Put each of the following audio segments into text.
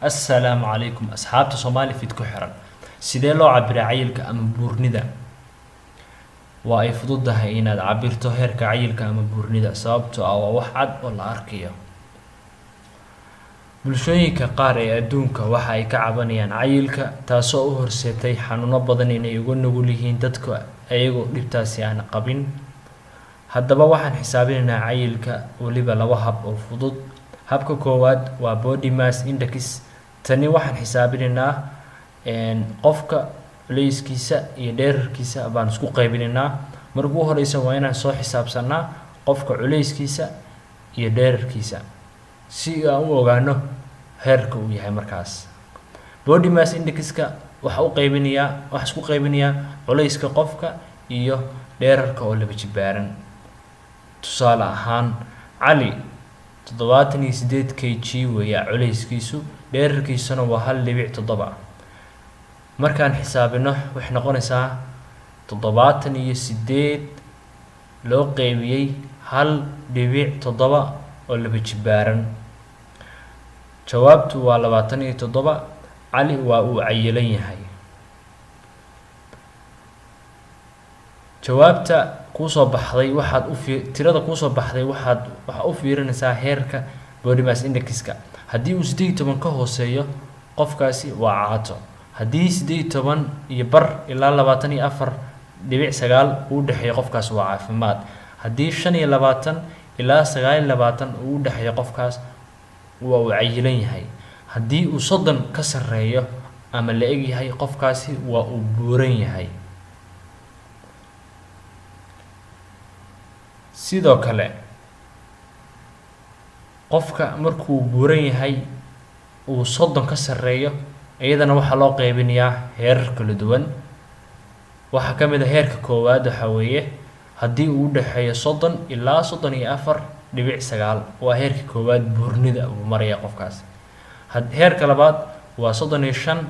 السلام عليكم أصحاب Soomaali Fit ku xiran sidee loo cabiraa cayilka ama buurnida waa ay fududahay inaad cabirto heerka cayilka ama buurnida sababtoo ah waa wax cad oo la arkayo bulshooyinka qaar ee adduunka waxa ay ka cabanayaan cayilka taasoo u horseetay xanuuno badan inay uga nugul yihiin dadka ayagoo dhibtaasi aan qabin haddaba waxaan xisaabinaynaa cayilka waliba laba hab oo fudud habka koowaad waa body mass index tani waxaan xisaabinaynaa qofka culayskiisa iyo dhererkiisa baan isku qaybinaynaa marka ugu horeysa waa inaan soo xisaabsanaa qofka culayskiisa iyo dhererkiisa si aan u ogaano heerka uu yahay markaas body mass index-ka waxa isku qaybinayaa culayska qofka iyo dhererka oo laba jibaaran tusaale ahaan cali 78 kg weeyaa culayskiisu dhererkiisuna waa 1.7 markaan xisaabino waxay noqonaysaa 78 loo qaybiyay 1.7 oo laba jibaaran jawaabtu waa 27 cali waa uu cayilan yahay jawaabta kusoo baxday tirada kusoo baxday waxaad u fiirinaysaa heerka body mass index-ka haddii uu 18 ka hooseeyo qofkaasi waa caato haddii 18 iyo bar ilaa 24.9 uu dhaxeeyo qofkaas waa caafimaad haddii 25 ilaa 29 uu dhaxeeyo qofkaas waa uu cayilan yahay haddii uu 30 ka sareeyo ama la eg yahay qofkaasi waa uu buuran yahay sidoo kale qofka markuu buuran yahay uu 30 ka sareeyo iyadana waxa loo qaybinayaa heerar kala duwan waxa kamid ah heerka koowaad waxa weeye haddii uu dhaxeeyo 30 ilaa 34.9 waa heerka koowaad buurnida uu maraya qofkaas heerka labaad waa 35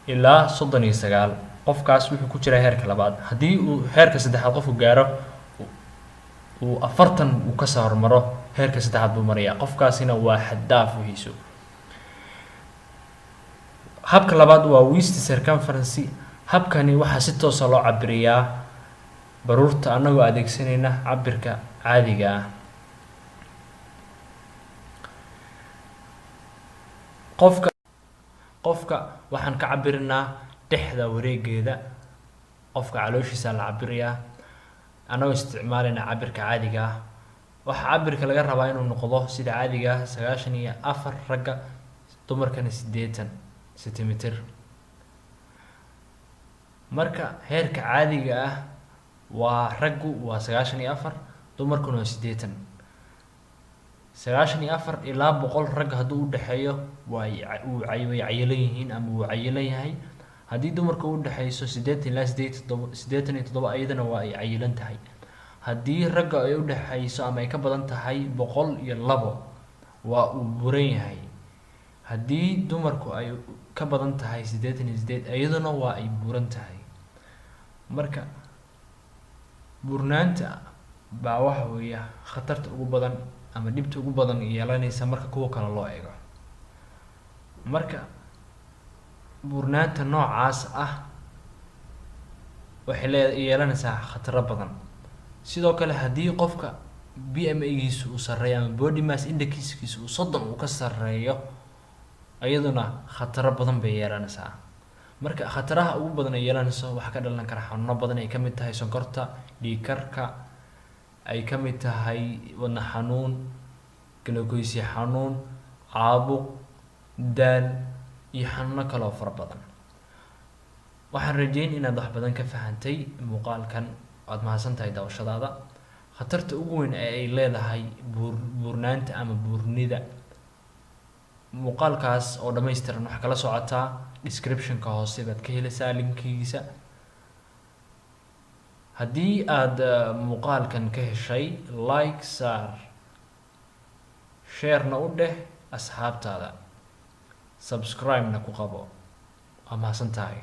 ilaa 39 qofkaas wuxuu ku jiraa heerka labaad haddii uu heerka saddexaad qofku gaaro uu 40 uu ka soo hormaro heerka saddexaad buu maraya qofkaasina waa xad dhaaf wixiisu habka labaad waa waist circumference habkani waxa si toos ah loo cabirayaa baruurta anagoo adeegsanayna cabirka caadiga ah qofka waxaan ka cabirinaa dhexda wareegeeda qofka calooshiisa la cabirayaa anagoo isticmaalayna cabirka caadiga ah waxa cabirka laga rabaa inuu noqdo sida caadiga ah 94 ragga dumarkana 80 centimeter marka heerka caadiga ah waa raggu waa 94 dumarkuna waa 80 94 ilaa 100 rag hadduu u dhaxeeyo way cayilan yihiin ama uu cayilan yahay haddii dumarku u dhaxeyso 80 ilaa 87 ayadana waa ay cayilan tahay haddii ragga ay u dhaxeyso ama ay ka badan tahay 102 waa uu buuran yahay haddii dumarku ay ka badan tahay 88 ayadana waa ay buuran tahay marka buurnaanta baa waxa weeye khatarta ugu badan ama dhibta ugu badan yeelanaysa marka kuwa kale loo eego marka buurnaanta noocaas ah waxay yeelanaysaa khataro badan sidoo kale haddii qofka BMI-giisu uu sareeyo ama body mass index-kiisu uu 30 uu ka sareeyo ayaduna khataro badan bay yeelanaysaa marka khataraha ugu badan ay yeelanayso waxa ka dhalan kara xanuuno badan ay kamid tahay sonkorta dhiig karka ay kamid tahay wadna xanuun glucose xanuun caabuq daal iyo xanuuno kale oo fara badan waxaan rajeyn inaad wax badan ka fahantay muuqaalkan aad mahadsantahay daawashadaada khatarta ugu weyn ee ay leedahay buurnaanta ama buurnida muuqaalkaas oo dhameystiran waxa kala socotaa description-ka hoose baad ka helaysaa linkigiisa haddii aad muuqaalkan ka heshay like saar share-na u dheh asxaabtaada subscribe-na ku qabo waa mahadsantahay